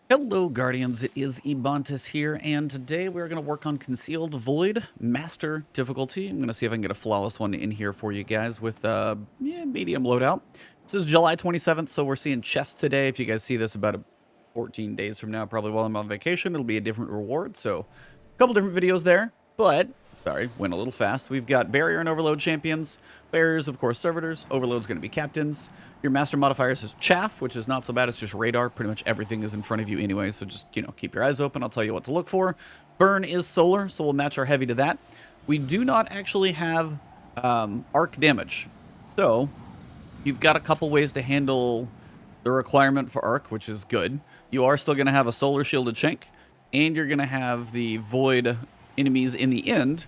Hello, Guardians. It is Ebontis here, and today we're going to work on Concealed Void Master difficulty. I'm going to see if I can get a flawless one in here for you guys with medium loadout. This is July 27th, so we're seeing chests today. If you guys see this about 14 days from now, probably while I'm on vacation, it'll be a different reward. So a couple different videos there, but sorry, went a little fast. We've got Barrier and Overload champions. Barriers, of course, servitors. Overload's going to be captains. Your master modifiers is chaff, which is not so bad. It's just radar. Pretty much everything is in front of you anyway, so just, keep your eyes open. I'll tell you what to look for. Burn is solar, so we'll match our heavy to that. We do not actually have arc damage. So you've got a couple ways to handle the requirement for arc, which is good. You are still going to have a solar shielded shank, and you're going to have the void enemies in the end.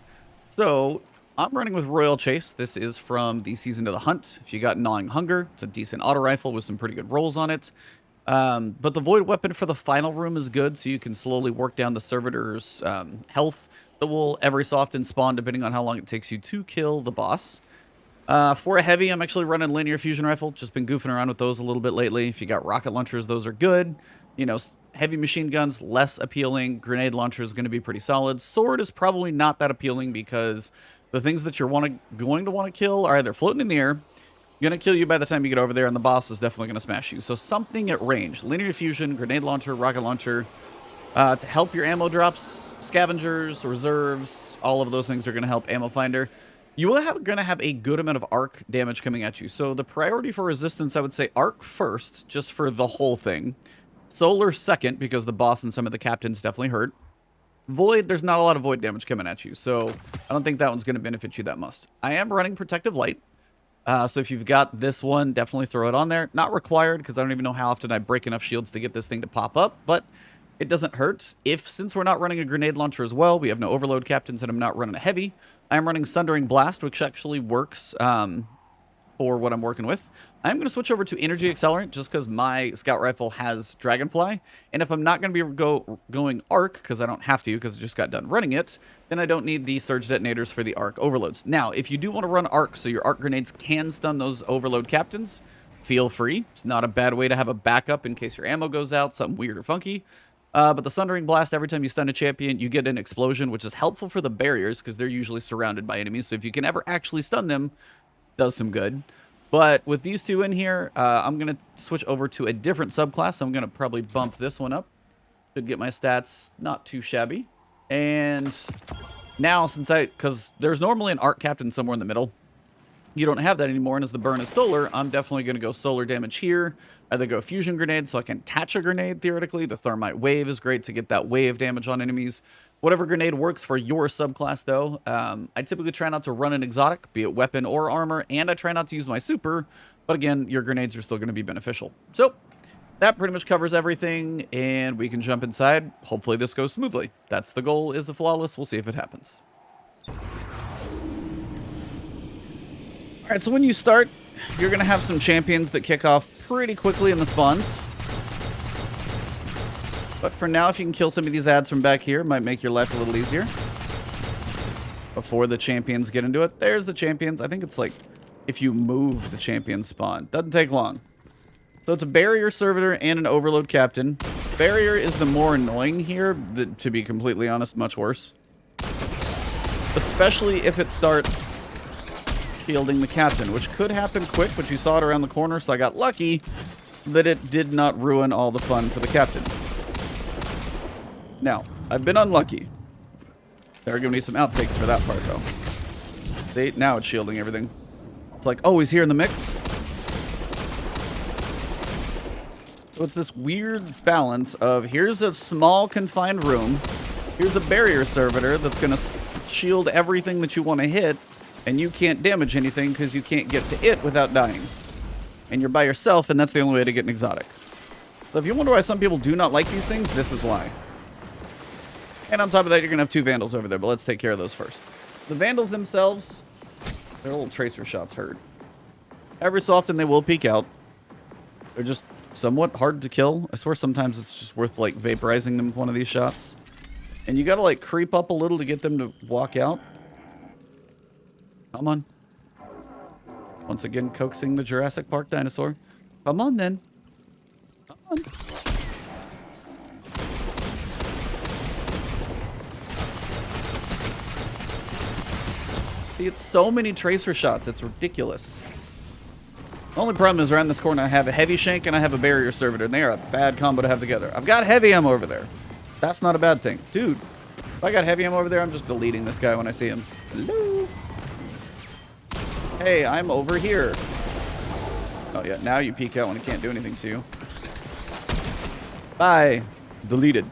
So I'm running with Royal Chase. This is from the Season of the Hunt. If you got Gnawing Hunger, it's a decent auto rifle with some pretty good rolls on it. But the Void Weapon for the final room is good, so you can slowly work down the Servitor's health that will every so often spawn depending on how long it takes you to kill the boss. For a heavy, I'm actually running Linear Fusion Rifle. Just been goofing around with those a little bit lately. If you got rocket launchers, those are good. Heavy machine guns, less appealing. Grenade launcher is going to be pretty solid. Sword is probably not that appealing because the things that you're going to want to kill are either floating in the air, going to kill you by the time you get over there, and the boss is definitely going to smash you. So something at range. Linear fusion, grenade launcher, rocket launcher. To help your ammo drops, scavengers, reserves, all of those things are going to help ammo finder. You are going to have a good amount of arc damage coming at you. So the priority for resistance, I would say arc first, just for the whole thing. Solar second, because the boss and some of the captains definitely hurt. Void, there's not a lot of void damage coming at you, so I don't think that one's going to benefit you that much. I am running Protective Light, so if you've got this one, definitely throw it on there. Not required, because I don't even know how often I break enough shields to get this thing to pop up, but it doesn't hurt. Since we're not running a grenade launcher as well, we have no overload captains, and I'm not running a heavy, I'm running Sundering Blast, which actually works for what I'm working with. I'm going to switch over to Energy Accelerant just because my scout rifle has Dragonfly. And if I'm not going to be going arc, because I don't have to because I just got done running it, then I don't need the surge detonators for the arc overloads. Now, if you do want to run arc so your arc grenades can stun those overload captains, feel free. It's not a bad way to have a backup in case your ammo goes out, something weird or funky. But the Sundering Blast, every time you stun a champion, you get an explosion, which is helpful for the barriers because they're usually surrounded by enemies. So if you can ever actually stun them, does some good. But with these two in here, I'm going to switch over to a different subclass. I'm going to probably bump this one up. Should get my stats not too shabby. And now, because there's normally an arc captain somewhere in the middle, you don't have that anymore, and as the burn is solar, I'm definitely going to go solar damage here. Either go fusion grenade so I can attach a grenade, theoretically. The thermite wave is great to get that wave damage on enemies. Whatever grenade works for your subclass, though. I typically try not to run an exotic, be it weapon or armor, and I try not to use my super, but again, your grenades are still going to be beneficial. So, that pretty much covers everything, and we can jump inside. Hopefully this goes smoothly. That's the goal, is the flawless. We'll see if it happens. Alright, so when you start, you're going to have some champions that kick off pretty quickly in the spawns. But for now, if you can kill some of these ads from back here, it might make your life a little easier. Before the champions get into it. There's the champions. I think it's like if you move the champion spawn. Doesn't take long. So it's a barrier servitor and an overload captain. Barrier is the more annoying here, to be completely honest, much worse. Especially if it starts shielding the captain, which could happen quick, but you saw it around the corner, so I got lucky that it did not ruin all the fun for the captain. Now, I've been unlucky. There are going to be some outtakes for that part, though. Now it's shielding everything. It's like, oh, he's here in the mix? So it's this weird balance of, here's a small, confined room. Here's a barrier servitor that's going to shield everything that you want to hit, and you can't damage anything because you can't get to it without dying. And you're by yourself, and that's the only way to get an exotic. So if you wonder why some people do not like these things, this is why. And on top of that, you're going to have two Vandals over there, but let's take care of those first. The Vandals themselves, their little tracer shots hurt. Every so often, they will peek out. They're just somewhat hard to kill. I swear sometimes it's just worth, like, vaporizing them with one of these shots. And you got to, like, creep up a little to get them to walk out. Come on. Once again, coaxing the Jurassic Park dinosaur. Come on, then. Come on. See, it's so many tracer shots. It's ridiculous. The only problem is around this corner I have a heavy shank and I have a barrier servitor, and they are a bad combo to have together. I've got heavy ammo over there. That's not a bad thing. Dude, if I got heavy ammo over there, I'm just deleting this guy when I see him. Hello? Hey, I'm over here. Oh yeah, now you peek out when I can't do anything to you. Bye. Deleted.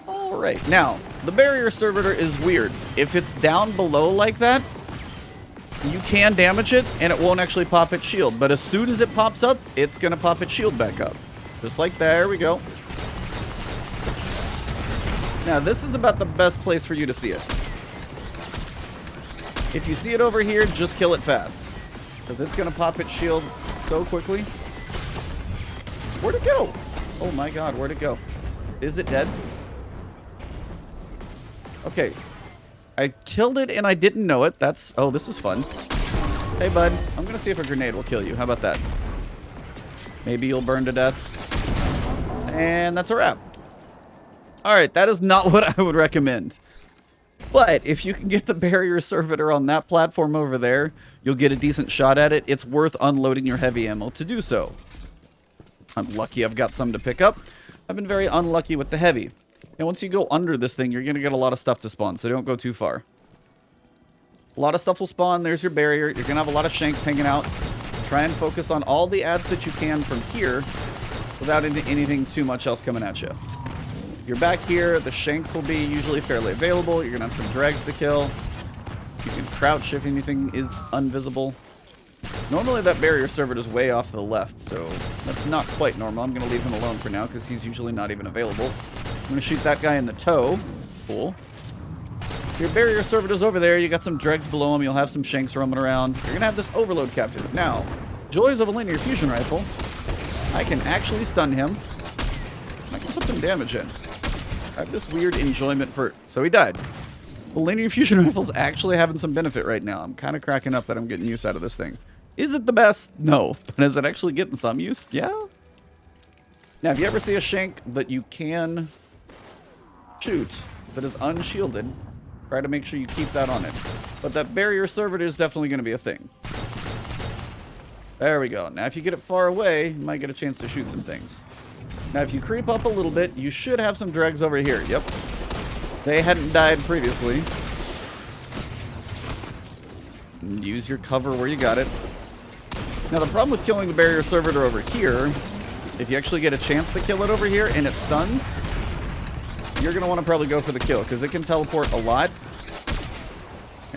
Alright, now, the barrier servitor is weird. If it's down below like that, you can damage it, and it won't actually pop its shield. But as soon as it pops up, it's going to pop its shield back up. Just like there we go. Now, this is about the best place for you to see it. If you see it over here, just kill it fast. Because it's going to pop its shield so quickly. Where'd it go? Oh my god, where'd it go? Is it dead? Okay. I killed it and I didn't know it. That's... Oh, this is fun. Hey, bud. I'm going to see if a grenade will kill you. How about that? Maybe you'll burn to death. And that's a wrap. Alright, that is not what I would recommend. But if you can get the barrier servitor on that platform over there, you'll get a decent shot at it. It's worth unloading your heavy ammo to do so. I'm lucky I've got some to pick up. I've been very unlucky with the heavy. And once you go under this thing, you're going to get a lot of stuff to spawn, so don't go too far. A lot of stuff will spawn. There's your barrier. You're going to have a lot of shanks hanging out. Try and focus on all the adds that you can from here without anything too much else coming at you. If you're back here, the shanks will be usually fairly available. You're going to have some dregs to kill. You can crouch if anything is invisible. Normally that barrier servitor is way off to the left, so that's not quite normal. I'm going to leave him alone for now because he's usually not even available. I'm going to shoot that guy in the toe. Cool. Your barrier servitor's over there. You got some dregs below him. You'll have some shanks roaming around. You're going to have this overload captain. Now, joys of a linear fusion rifle. I can actually stun him. I can put some damage in. I have this weird enjoyment for... So he died. The linear fusion rifle's actually having some benefit right now. I'm kind of cracking up that I'm getting use out of this thing. Is it the best? No. But is it actually getting some use? Yeah. Now, if you ever see a shank that you can shoot that is unshielded, try to make sure you keep that on it. But that barrier servitor is definitely going to be a thing. There we go. Now, if you get it far away, you might get a chance to shoot some things. Now, if you creep up a little bit, you should have some dregs over here. Yep. They hadn't died previously. Use your cover where you got it. Now, the problem with killing the barrier servitor over here, if you actually get a chance to kill it over here and it stuns, you're going to want to probably go for the kill because it can teleport a lot.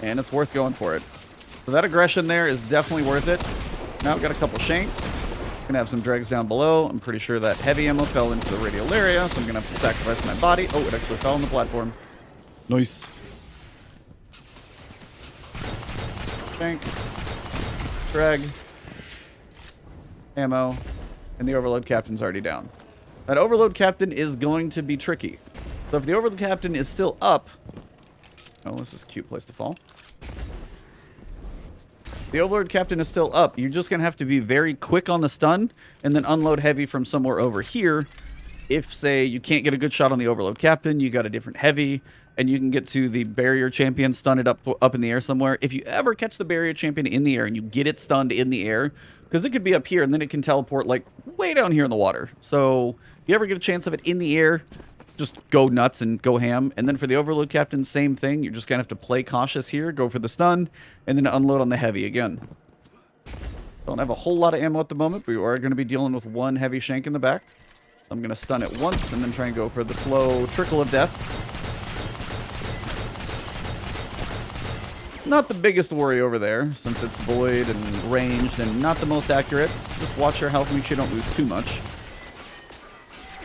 And it's worth going for it. So that aggression there is definitely worth it. Now I've got a couple shanks. Gonna have some dregs down below. I'm pretty sure that heavy ammo fell into the radial area, so I'm gonna have to sacrifice my body. Oh, it actually fell on the platform. Nice. Shank. Drag. Ammo. And the overload captain's already down. That overload captain is going to be tricky. So if the overload captain is still up... Oh, this is a cute place to fall. The overlord captain is still up. You're just going to have to be very quick on the stun and then unload heavy from somewhere over here. If, say, you can't get a good shot on the overload captain, you got a different heavy, and you can get to the barrier champion, stun it up in the air somewhere. If you ever catch the barrier champion in the air and you get it stunned in the air, because it could be up here and then it can teleport like way down here in the water. So if you ever get a chance of it in the air, just go nuts and go ham. And then for the overload captain, same thing. You're just going to have to play cautious here, go for the stun, and then unload on the heavy again. Don't have a whole lot of ammo at the moment, but we are going to be dealing with one heavy shank in the back. I'm going to stun it once and then try and go for the slow trickle of death. Not the biggest worry over there, since it's void and ranged and not the most accurate. Just watch your health, make sure you don't lose too much.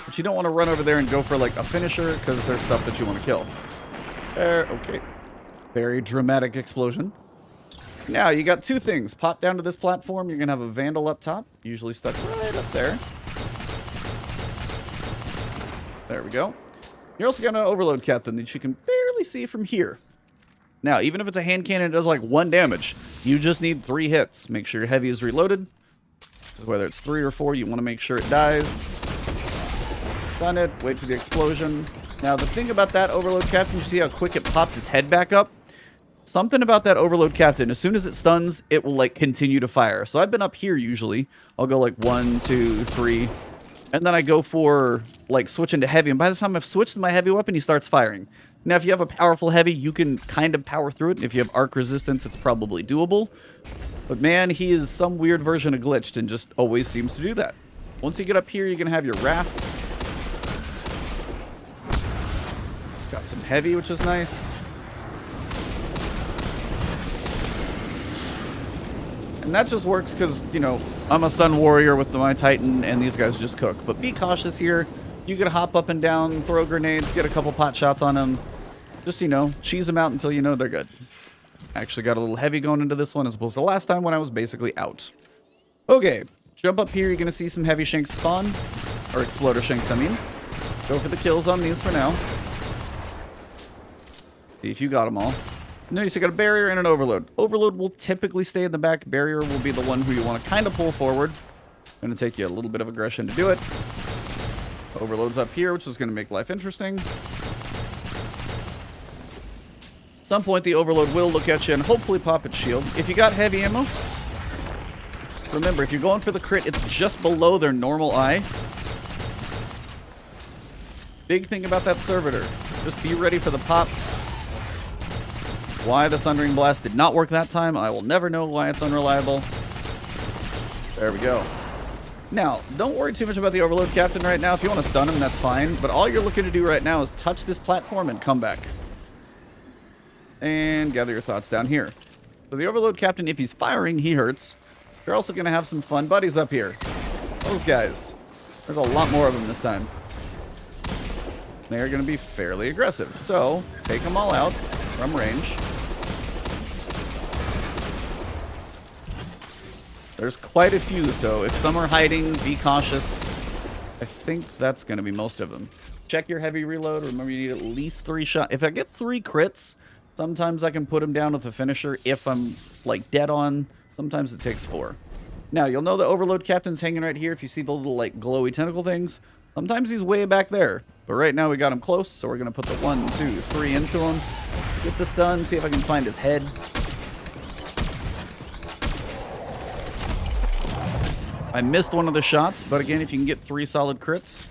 But you don't want to run over there and go for like a finisher because there's stuff that you want to kill. There, okay. Very dramatic explosion. Now, you got two things. Pop down to this platform. You're going to have a Vandal up top. Usually stuck right up there. There we go. You're also got an overload captain that you can barely see from here. Now, even if it's a hand cannon, it does like 1 damage. You just need 3 hits. Make sure your heavy is reloaded. So whether it's 3 or 4, you want to make sure it dies. Stun it. Wait for the explosion. Now, the thing about that Overload Captain, you see how quick it popped its head back up? Something about that Overload Captain, as soon as it stuns, it will, like, continue to fire. So I've been up here, usually. I'll go, like, 1, 2, 3. And then I go for, like, switching to heavy. And by the time I've switched to my heavy weapon, he starts firing. Now, if you have a powerful heavy, you can kind of power through it. And if you have arc resistance, it's probably doable. But, man, he is some weird version of glitched and just always seems to do that. Once you get up here, you're going to have your wraths. Got some heavy, which is nice. And that just works because, you know, I'm a Sun Warrior with my Titan, and these guys just cook. But be cautious here. You can hop up and down, throw grenades, get a couple pot shots on them. Just, you know, cheese them out until you know they're good. Actually got a little heavy going into this one as opposed to last time when I was basically out. Okay, jump up here. You're going to see some heavy shanks spawn. Or exploder shanks, I mean. Go for the kills on these for now. See if you got them all. Notice you got a barrier and an overload. Overload will typically stay in the back. Barrier will be the one who you want to kind of pull forward. Going to take you a little bit of aggression to do it. Overload's up here, which is going to make life interesting. At some point, the overload will look at you and hopefully pop its shield. If you got heavy ammo, remember, if you're going for the crit, it's just below their normal eye. Big thing about that servitor. Just be ready for the pop. Why the Sundering Blast did not work that time, I will never know why it's unreliable. There we go. Now, don't worry too much about the Overload Captain right now. If you want to stun him, that's fine. But all you're looking to do right now is touch this platform and come back. And gather your thoughts down here. So the Overload Captain, if he's firing, he hurts. You're also going to have some fun buddies up here. Those guys. There's a lot more of them this time. They're going to be fairly aggressive. So, take them all out from range. There's quite a few, so if some are hiding, be cautious. I think that's going to be most of them. Check your heavy reload. Remember, you need at least 3 shots. If I get 3 crits, sometimes I can put him down with a finisher if I'm, like, dead on. Sometimes it takes 4. Now, you'll know the Overload Captain's hanging right here. If you see the little, like, glowy tentacle things, sometimes he's way back there. But right now we got him close, so we're going to put the 1, 2, 3 into him. Get the stun, see if I can find his head. I missed one of the shots, but again, if you can get 3 solid crits,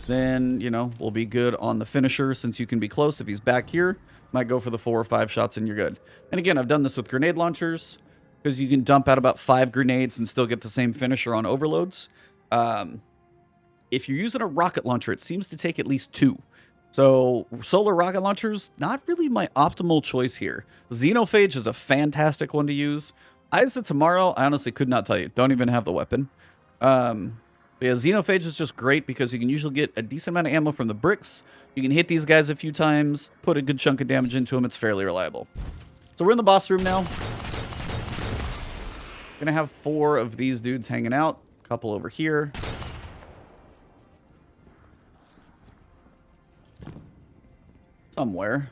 then, you know, we'll be good on the finisher since you can be close. If he's back here, might go for the 4 or 5 shots and you're good. And again, I've done this with grenade launchers because you can dump out about 5 grenades and still get the same finisher on overloads. If you're using a rocket launcher, it seems to take at least 2. So solar rocket launchers, not really my optimal choice here. Xenophage is a fantastic one to use. Eyes of Tomorrow, I honestly could not tell you. Don't even have the weapon. Yeah, Xenophage is just great because you can usually get a decent amount of ammo from the bricks. You can hit these guys a few times, put a good chunk of damage into them. It's fairly reliable. So we're in the boss room now. Gonna have 4 of these dudes hanging out. A couple over here. Somewhere.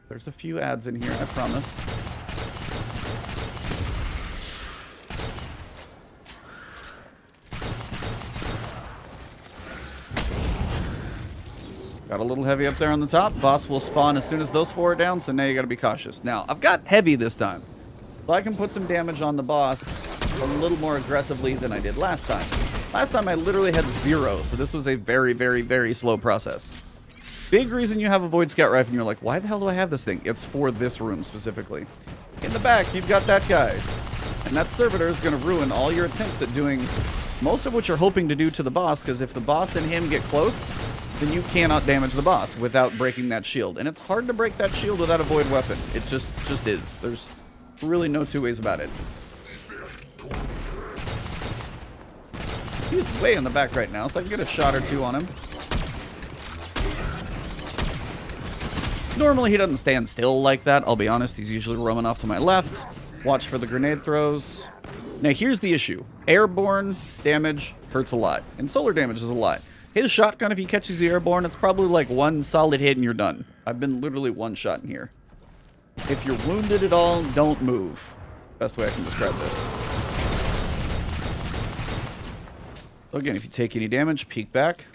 There's a few ads in here, I promise. Got a little heavy up there on the top. Boss will spawn as soon as those 4 are down, so now you gotta be cautious. Now, I've got heavy this time. So I can put some damage on the boss a little more aggressively than I did last time. Last time I literally had 0, so this was a very, very, very slow process. Big reason you have a Void Scout Rifle and you're like, why the hell do I have this thing? It's for this room specifically. In the back, you've got that guy. And that servitor is going to ruin all your attempts at doing most of what you're hoping to do to the boss, because if the boss and him get close, then you cannot damage the boss without breaking that shield. And it's hard to break that shield without a Void weapon. It just is. There's really no 2 ways about it. He's way in the back right now, so I can get a shot or 2 on him. Normally, he doesn't stand still like that. I'll be honest, he's usually roaming off to my left. Watch for the grenade throws. Now, here's the issue. Airborne damage hurts a lot, and solar damage is a lot. His shotgun, if he catches you airborne, it's probably like 1 solid hit and you're done. I've been literally 1 shot in here. If you're wounded at all, don't move. Best way I can describe this. So again, if you take any damage, peek back.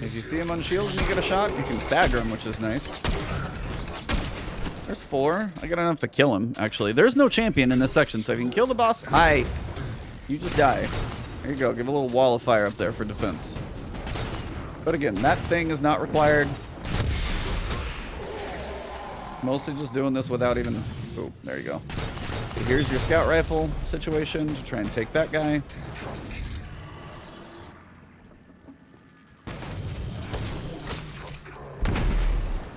If you see him on shield and you get a shot, you can stagger him, which is nice. There's 4. I got enough to kill him, actually. There's no champion in this section, so if you can kill the boss, hi. You just die. There you go. Give a little wall of fire up there for defense. But again, that thing is not required. Mostly just doing this without even... Oh, there you go. Okay, here's your scout rifle situation to try and take that guy.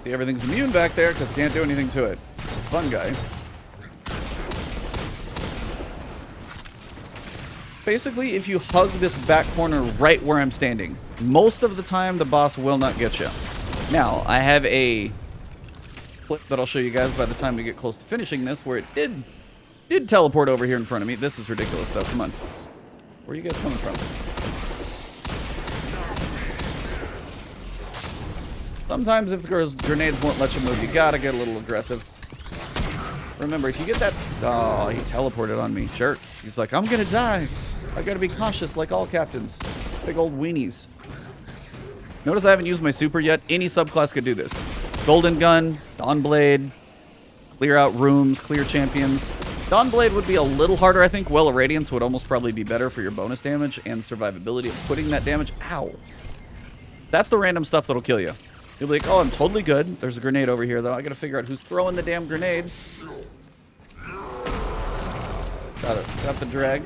See, everything's immune back there because can't do anything to it. It's a fun guy. Basically, if you hug this back corner right where I'm standing, most of the time the boss will not get you. Now, I have a clip that I'll show you guys by the time we get close to finishing this, where it did teleport over here in front of me. This is ridiculous, though. Come on. Where are you guys coming from? Sometimes if the grenades won't let you move, you gotta get a little aggressive. Remember, if you get that... Oh, he teleported on me. Jerk. He's like, I'm gonna die. I gotta be cautious like all captains. Big old weenies. Notice I haven't used my super yet. Any subclass could do this. Golden Gun, Dawnblade, clear out rooms, clear champions. Dawnblade would be a little harder, I think. Well of Radiance would almost probably be better for your bonus damage and survivability of putting that damage. Ow. That's the random stuff that'll kill you. You'll be like, oh, I'm totally good. There's a grenade over here, though. I gotta figure out who's throwing the damn grenades. Got it. Got the drag.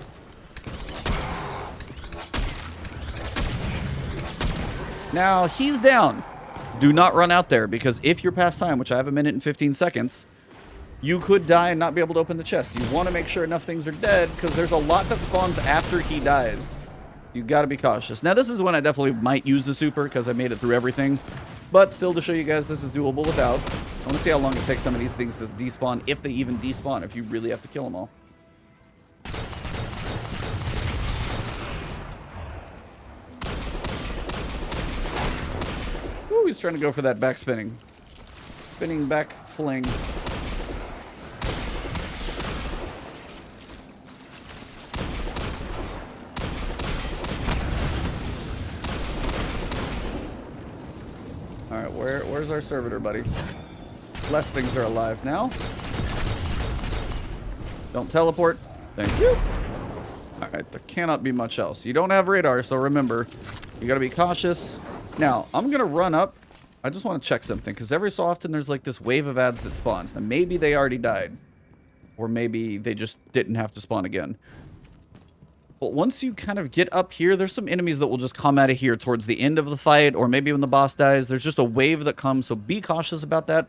Now, he's down. Do not run out there, because if you're past time, which I have 1 minute and 15 seconds, you could die and not be able to open the chest. You want to make sure enough things are dead, because there's a lot that spawns after he dies. You got to be cautious. Now, this is when I definitely might use the super, because I made it through everything. But still, to show you guys this is doable without. I want to see how long it takes some of these things to despawn, if they even despawn, if you really have to kill them all. Ooh, he's trying to go for that back spinning. Spinning back fling. Alright, where's our servitor, buddy? Less things are alive now. Don't teleport. Thank you. Alright, there cannot be much else. You don't have radar, so remember, you gotta be cautious. Now, I'm gonna run up. I just want to check something, because every so often there's like this wave of ads that spawns. Now, maybe they already died. Or maybe they just didn't have to spawn again. But once you kind of get up here, there's some enemies that will just come out of here towards the end of the fight, or maybe when the boss dies. There's just a wave that comes, so be cautious about that.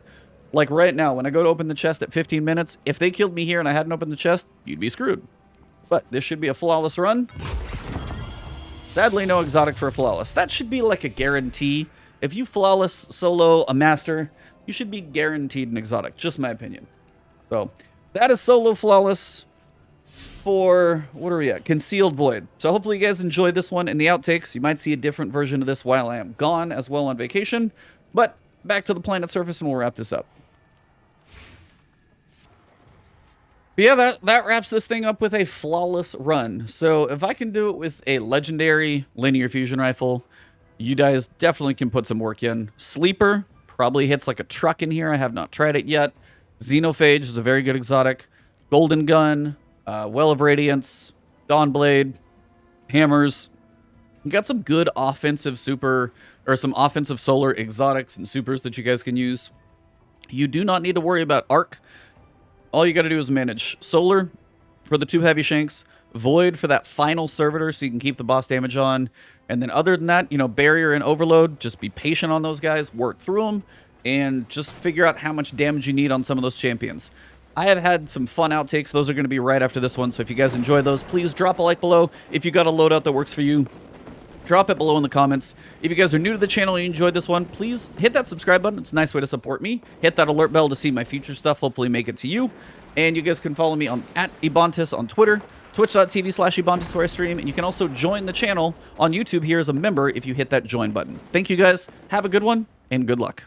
Like right now, when I go to open the chest at 15 minutes, if they killed me here and I hadn't opened the chest, you'd be screwed. But this should be a flawless run. Sadly, no exotic for a flawless. That should be like a guarantee. If you flawless solo a master, you should be guaranteed an exotic. Just my opinion. So, that is solo flawless for, what are we at? Concealed Void. So hopefully you guys enjoyed this one. In the outtakes, you might see a different version of this while I am gone, as well on vacation. But, back to the planet surface and we'll wrap this up. But yeah, that wraps this thing up with a flawless run. So if I can do it with a legendary linear fusion rifle, you guys definitely can put some work in. Sleeper probably hits like a truck in here. I have not tried it yet. Xenophage is a very good exotic. Golden Gun, Well of Radiance, Dawnblade, Hammers. You got some good offensive super, or some offensive solar exotics and supers that you guys can use. You do not need to worry about arc. All you got to do is manage Solar for the 2 heavy shanks, Void for that final servitor so you can keep the boss damage on, and then other than that, you know, Barrier and Overload, just be patient on those guys, work through them, and just figure out how much damage you need on some of those champions. I have had some fun outtakes. Those are going to be right after this one, so if you guys enjoy those, please drop a like below. If you got a loadout that works for you, drop it below in the comments. If you guys are new to the channel and you enjoyed this one, please hit that subscribe button. It's a nice way to support me. Hit that alert bell to see my future stuff. Hopefully make it to you. And you guys can follow me on @Ebontis on Twitter, twitch.tv/Ebontis where I stream. And you can also join the channel on YouTube here as a member if you hit that join button. Thank you guys. Have a good one and good luck.